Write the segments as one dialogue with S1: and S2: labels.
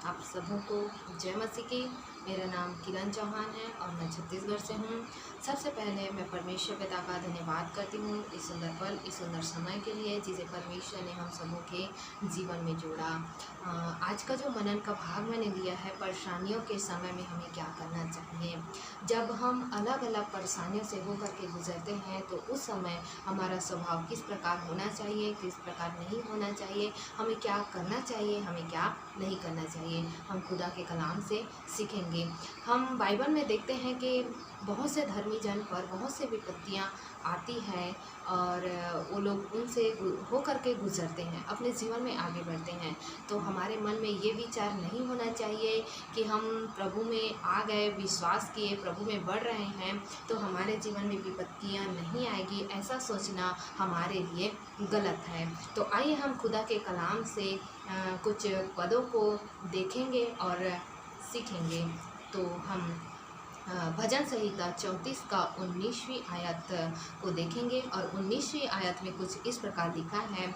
S1: आप सबों को जय मसीह की। मेरा नाम किरण चौहान है और मैं छत्तीसगढ़ से हूँ। सबसे पहले मैं परमेश्वर पिता का धन्यवाद करती हूँ इस सुंदर पल, इस सुंदर समय के लिए जिसे परमेश्वर ने हम सबों के जीवन में जोड़ा। आज का जो मनन का भाग मैंने लिया है, परेशानियों के समय में हमें क्या करना चाहिए। जब हम अलग अलग परेशानियों से होकर के गुजरते हैं तो उस समय हमारा स्वभाव किस प्रकार होना चाहिए, किस प्रकार नहीं होना चाहिए, हमें क्या करना चाहिए, हमें क्या नहीं करना चाहिए, हम खुदा के कलाम से सीखेंगे। हम बाइबल में देखते हैं कि बहुत से धर्मी जन पर बहुत से विपत्तियां आती हैं और वो लोग उनसे हो करके गुजरते हैं, अपने जीवन में आगे बढ़ते हैं। तो हमारे मन में ये विचार नहीं होना चाहिए कि हम प्रभु में आ गए, विश्वास किए, प्रभु में बढ़ रहे हैं तो हमारे जीवन में विपत्तियां नहीं आएगी। ऐसा सोचना हमारे लिए गलत है। तो आइए हम खुदा के कलाम से कुछ पदों को देखेंगे और सीखेंगे। तो हम भजन संहिता 34 का 19वीं आयत को देखेंगे और 19वीं आयत में कुछ इस प्रकार लिखा है,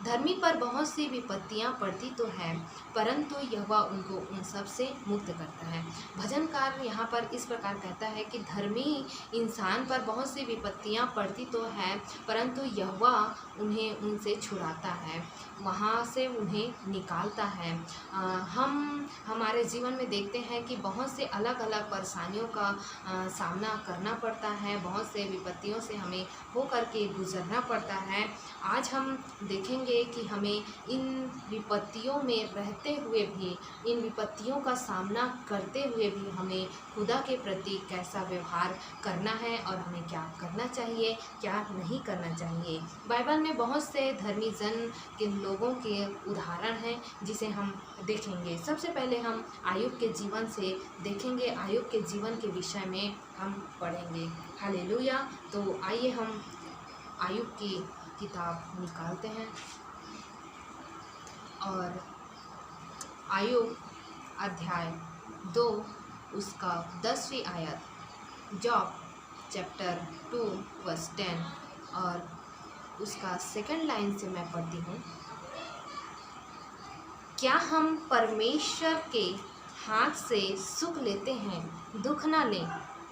S1: धर्मी पर बहुत सी विपत्तियां पड़ती तो है परंतु यहोवा उनको उन सब से मुक्त करता है। भजनकार यहाँ पर इस प्रकार कहता है कि धर्मी इंसान पर बहुत सी विपत्तियां पड़ती तो है परंतु यहोवा उन्हें उनसे छुड़ाता है, वहाँ से उन्हें निकालता है। हम हमारे जीवन में देखते हैं कि बहुत से अलग अलग परेशानियों का सामना करना पड़ता है, बहुत से विपत्तियों से हमें हो करके गुजरना पड़ता है। आज हम देखेंगे कि हमें इन विपत्तियों में रहते हुए भी, इन विपत्तियों का सामना करते हुए भी हमें खुदा के प्रति कैसा व्यवहार करना है और हमें क्या करना चाहिए, क्या नहीं करना चाहिए। बाइबल में बहुत से धर्मी जन के लोगों के उदाहरण हैं जिसे हम देखेंगे। सबसे पहले हम आयुब के जीवन से देखेंगे, आयुब के जीवन के विषय में हम पढ़ेंगे। हालेलुया। तो आइए हम आयुब की किताब निकालते हैं और आयुब अध्याय 2 उसका 10वीं आयत, जॉब चैप्टर 2 वर्स 10 और उसका सेकंड लाइन से मैं पढ़ती हूँ। क्या हम परमेश्वर के हाथ से सुख लेते हैं, दुख ना लें।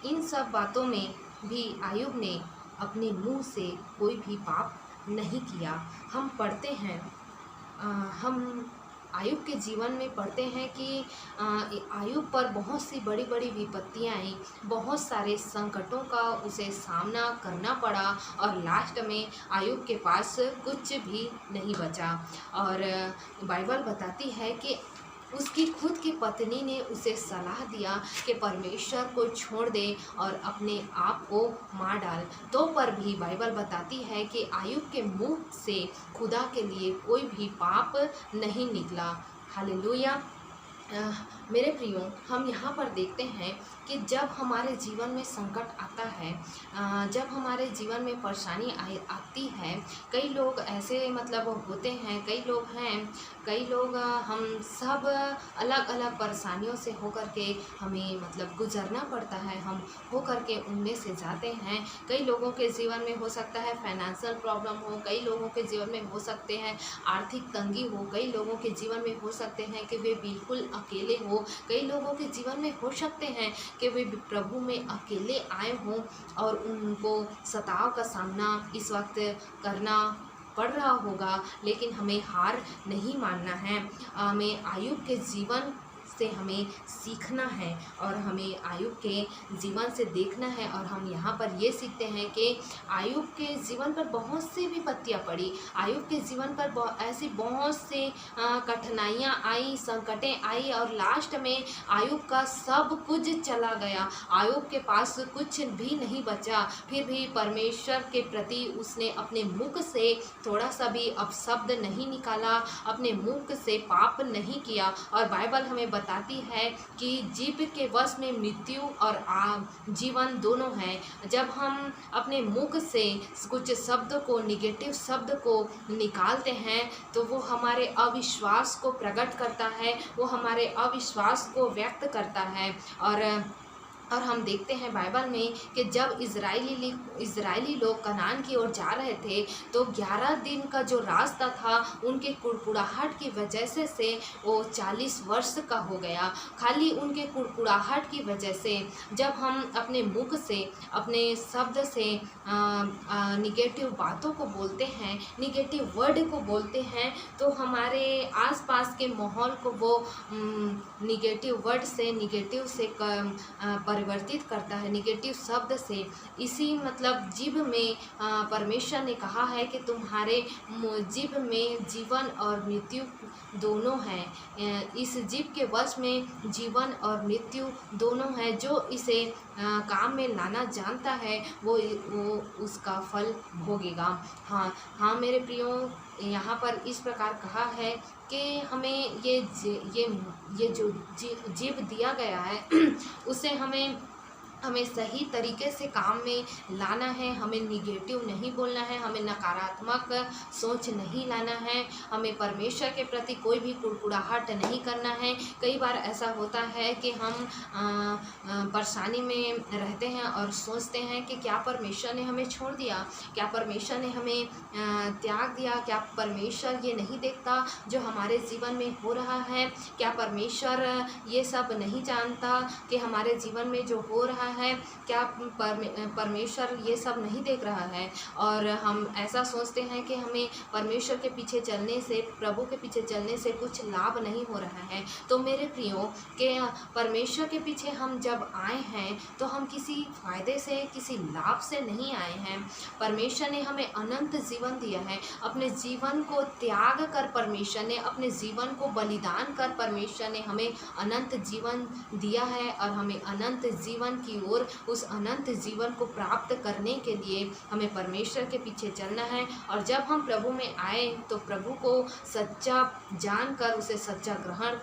S1: इन सब बातों में भी आयुब ने अपने मुंह से कोई भी पाप नहीं किया। हम पढ़ते हैं, हम आयुब के जीवन में पढ़ते हैं कि आयुब पर बहुत सी बड़ी बड़ी विपत्तियां आई, बहुत सारे संकटों का उसे सामना करना पड़ा और लास्ट में आयुब के पास कुछ भी नहीं बचा। और बाइबल बताती है कि उसकी खुद की पत्नी ने उसे सलाह दिया कि परमेश्वर को छोड़ दे और अपने आप को मार डाल। तो पर भी बाइबल बताती है कि आयुब के मुंह से खुदा के लिए कोई भी पाप नहीं निकला। हालेलुया। मेरे प्रियो, हम यहाँ पर देखते हैं कि जब हमारे जीवन में संकट आता है, जब हमारे जीवन में परेशानी आती है, कई लोग ऐसे होते हैं, कई लोग हम सब अलग अलग परेशानियों से होकर के हमें गुजरना पड़ता है, हम होकर के उनमें से जाते हैं। कई लोगों के जीवन में हो सकता है फाइनेंशियल प्रॉब्लम हो, कई लोगों के जीवन में हो सकते हैं आर्थिक तंगी हो, कई लोगों के जीवन में हो सकते हैं कि वे बिल्कुल अकेले हो, कई लोगों के जीवन में हो सकते हैं कि वे प्रभु में अकेले आए हों और उनको सताव का सामना इस वक्त करना पड़ रहा होगा। लेकिन हमें हार नहीं मानना है, हमें आयुब के जीवन से हमें सीखना है और हमें आयुब के जीवन से देखना है। और हम यहाँ पर ये सीखते हैं कि आयुब के जीवन पर बहुत सी विपत्तियाँ पड़ी, आयुब के जीवन पर ऐसी बहुत से कठिनाइयाँ आई, संकटें आई और लास्ट में आयुब का सब कुछ चला गया, आयुब के पास कुछ भी नहीं बचा। फिर भी परमेश्वर के प्रति उसने अपने मुख से थोड़ा सा भी अपशब्द नहीं निकाला, अपने मुख से पाप नहीं किया। और बाइबल हमें बताती है कि जीव के वश में मृत्यु और जीवन दोनों हैं। जब हम अपने मुख से कुछ शब्द को, निगेटिव शब्द को निकालते हैं तो वो हमारे अविश्वास को प्रकट करता है, वो हमारे अविश्वास को व्यक्त करता है। और और हम देखते हैं बाइबल में कि जब इज़राइली लोग कनान की ओर जा रहे थे तो 11 दिन का जो रास्ता था उनके कुड़कुड़ाहट की वजह से वो 40 वर्ष का हो गया। खाली उनके कुड़कुड़ाहट की वजह से जब हम अपने मुख से, अपने शब्द से निगेटिव बातों को बोलते हैं, निगेटिव वर्ड को बोलते हैं, तो हमारे आसपास के माहौल को वो निगेटिव वर्ड से, निगेटिव से परिवर्तित करता है, निगेटिव शब्द से। इसी मतलब जीभ में परमेश्वर ने कहा है कि तुम्हारे जीभ में जीवन और मृत्यु दोनों हैं। इस जीभ के वश में जीवन और मृत्यु दोनों हैं। जो इसे काम में लाना जानता है वो उसका फल भोगेगा। हाँ मेरे प्रियो, यहाँ पर इस प्रकार कहा है कि हमें ये जो जीव दिया गया है उसे हमें सही तरीके से काम में लाना है। हमें निगेटिव नहीं बोलना है, हमें नकारात्मक सोच नहीं लाना है, हमें परमेश्वर के प्रति कोई भी कुड़कुड़ाहट नहीं करना है। कई बार ऐसा होता है कि हम परेशानी में रहते हैं और सोचते हैं कि क्या परमेश्वर ने हमें छोड़ दिया, क्या परमेश्वर ने हमें त्याग दिया, क्या परमेश्वर ये नहीं देखता जो हमारे जीवन में हो रहा है, क्या परमेश्वर ये सब नहीं जानता कि हमारे जीवन में जो हो रहा है, क्या परमेश्वर ये सब नहीं देख रहा है। और हम ऐसा सोचते हैं कि हमें परमेश्वर के पीछे चलने से, प्रभु के पीछे चलने से कुछ लाभ नहीं हो रहा है। तो मेरे प्रियो कि परमेश्वर के पीछे हम जब आए हैं तो हम किसी फायदे से, किसी लाभ से नहीं आए हैं। परमेश्वर ने हमें अनंत जीवन दिया है। अपने जीवन को त्याग कर परमेश्वर ने, अपने जीवन को बलिदान कर परमेश्वर ने हमें अनंत जीवन दिया है। और हमें अनंत जीवन की ओर, उस अनंत जीवन को प्राप्त करने के लिए हमें परमेश्वर के पीछे चलना है। और जब हम प्रभु में आए तो प्रभु को सच्चा जानकर, उसे सच्चा ग्रहण,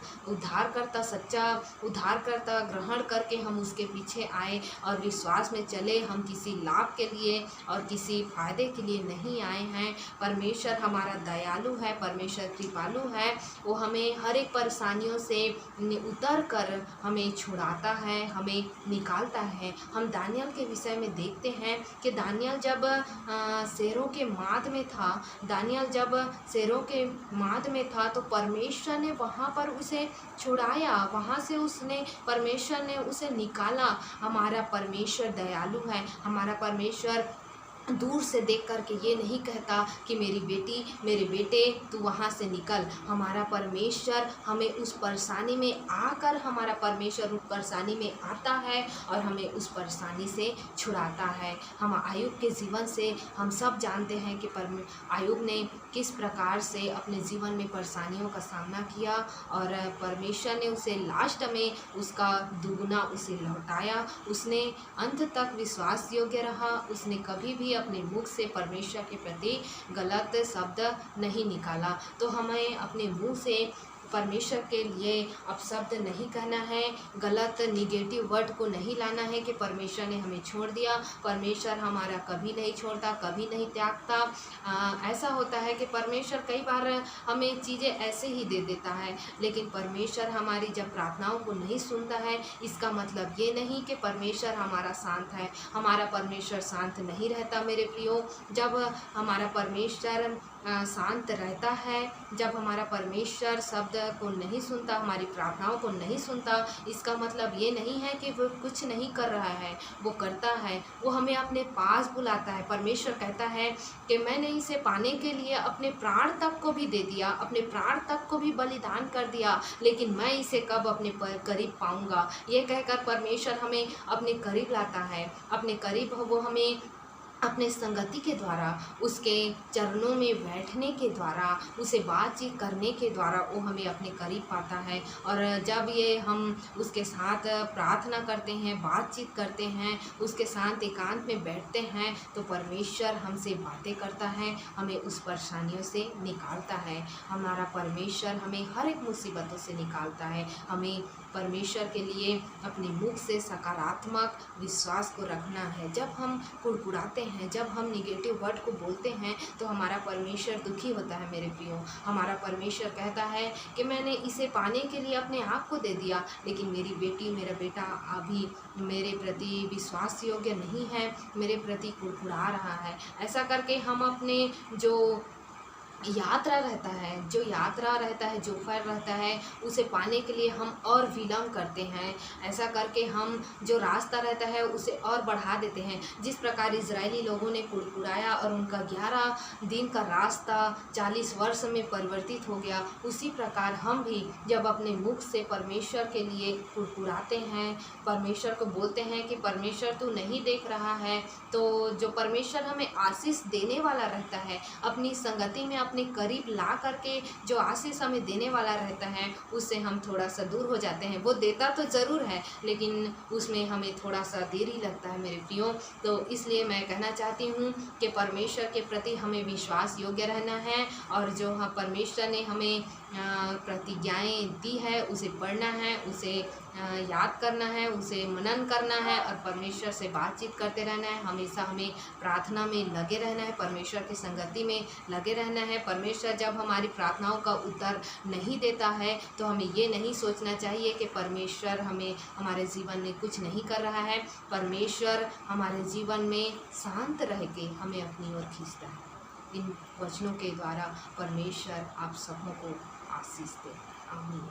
S1: सच्चा उद्धारकर्ता ग्रहण करके हम उसके पीछे आए और विश्वास में चले। हम किसी लाभ के लिए और किसी फायदे के लिए नहीं आए हैं। परमेश्वर हमारा दयालु है, परमेश्वर कृपालु है। वो हमें हर एक परेशानियों से उतर कर हमें छुड़ाता है, हमें निकालता है। हम दानियल के विषय में देखते हैं कि दानियल जब शेरों के माद में था, दानियल जब शेरों के माद में था तो परमेश्वर ने वहाँ पर उसे छुड़ाया, वहाँ से परमेश्वर ने उसे निकाला। हमारा परमेश्वर दयालु है। हमारा परमेश्वर दूर से देख कर के ये नहीं कहता कि मेरी बेटी, मेरे बेटे तू वहाँ से निकल। हमारा परमेश्वर हमें उस परेशानी में आकर, हमारा परमेश्वर उस परेशानी में आता है और हमें उस परेशानी से छुड़ाता है। हम आयुब के जीवन से हम सब जानते हैं कि आयुब ने किस प्रकार से अपने जीवन में परेशानियों का सामना किया और परमेश्वर ने उसे लास्ट में उसका दुगुना उसे लौटाया। उसने अंत तक विश्वास योग्य रहा। उसने कभी भी अपने मुख से परमेश्वर के प्रति गलत शब्द नहीं निकाला। तो हमें अपने मुंह से परमेश्वर के लिए अपशब्द नहीं कहना है, गलत निगेटिव वर्ड को नहीं लाना है कि परमेश्वर ने हमें छोड़ दिया। परमेश्वर हमारा कभी नहीं छोड़ता, कभी नहीं त्यागता। ऐसा होता है कि परमेश्वर कई बार हमें चीज़ें ऐसे ही दे देता है, लेकिन परमेश्वर हमारी जब प्रार्थनाओं को नहीं सुनता है, इसका मतलब ये नहीं कि परमेश्वर हमारा शांत है। हमारा परमेश्वर शांत नहीं रहता मेरे प्रियो। जब हमारा परमेश्वर शांत रहता है, जब हमारा परमेश्वर शब्द को नहीं सुनता, हमारी प्रार्थनाओं को नहीं सुनता, इसका मतलब ये नहीं है कि वो कुछ नहीं कर रहा है, वो करता है। वो हमें अपने पास बुलाता है। परमेश्वर कहता है कि मैंने इसे पाने के लिए अपने प्राण तक को भी दे दिया, अपने प्राण तक को भी बलिदान कर दिया, लेकिन मैं इसे कब अपने करीब पाऊंगा। ये कहकर परमेश्वर हमें अपने करीब लाता है। अपने करीब वो हमें अपने संगति के द्वारा, उसके चरणों में बैठने के द्वारा, उसे बातचीत करने के द्वारा वो हमें अपने करीब पाता है। और जब ये हम उसके साथ प्रार्थना करते हैं, बातचीत करते हैं, उसके साथ एकांत में बैठते हैं, तो परमेश्वर हमसे बातें करता है, हमें उस परेशानियों से निकालता है। हमारा परमेश्वर हमें हर एक मुसीबतों से निकालता है। हमें परमेश्वर के लिए अपने मुख से सकारात्मक विश्वास को रखना है। जब हम कुड़कुड़ाते हैं, जब हम निगेटिव वर्ड को बोलते हैं तो हमारा परमेश्वर दुखी होता है मेरे प्रियो। हमारा परमेश्वर कहता है कि मैंने इसे पाने के लिए अपने आप को दे दिया, लेकिन मेरी बेटी मेरा बेटा अभी मेरे प्रति विश्वास योग्य नहीं है, मेरे प्रति कुड़कुड़ा रहा है। ऐसा करके हम अपने जो यात्रा रहता है, जो फल रहता है, उसे पाने के लिए हम और विलम्ब करते हैं। ऐसा करके हम जो रास्ता रहता है उसे और बढ़ा देते हैं। जिस प्रकार इजरायली लोगों ने कुड़कुड़ाया और उनका 11 दिन का रास्ता 40 वर्ष में परिवर्तित हो गया, उसी प्रकार हम भी जब अपने मुख से परमेश्वर के लिए कुड़कुड़ाते हैं, परमेश्वर को बोलते हैं कि परमेश्वर तू नहीं देख रहा है, तो जो परमेश्वर हमें आशीष देने वाला रहता है, अपनी संगति में अपने करीब ला करके जो आशीष हमें देने वाला रहता है, उससे हम थोड़ा सा दूर हो जाते हैं। वो देता तो ज़रूर है, लेकिन उसमें हमें थोड़ा सा देरी लगता है मेरे प्रियो। तो इसलिए मैं कहना चाहती हूँ कि परमेश्वर के प्रति हमें विश्वास योग्य रहना है, और जो परमेश्वर ने हमें प्रतिज्ञाएं दी है उसे पढ़ना है, उसे याद करना है, उसे मनन करना है, और परमेश्वर से बातचीत करते रहना है। हमेशा हमें प्रार्थना में लगे रहना है, परमेश्वर की संगति में लगे रहना है। परमेश्वर जब हमारी प्रार्थनाओं का उत्तर नहीं देता है तो हमें ये नहीं सोचना चाहिए कि परमेश्वर हमें हमारे जीवन में कुछ नहीं कर रहा है। परमेश्वर हमारे जीवन में शांत रह के हमें अपनी ओर खींचता है। इन वचनों के द्वारा परमेश्वर आप सबों को आशीष दे। आमीन।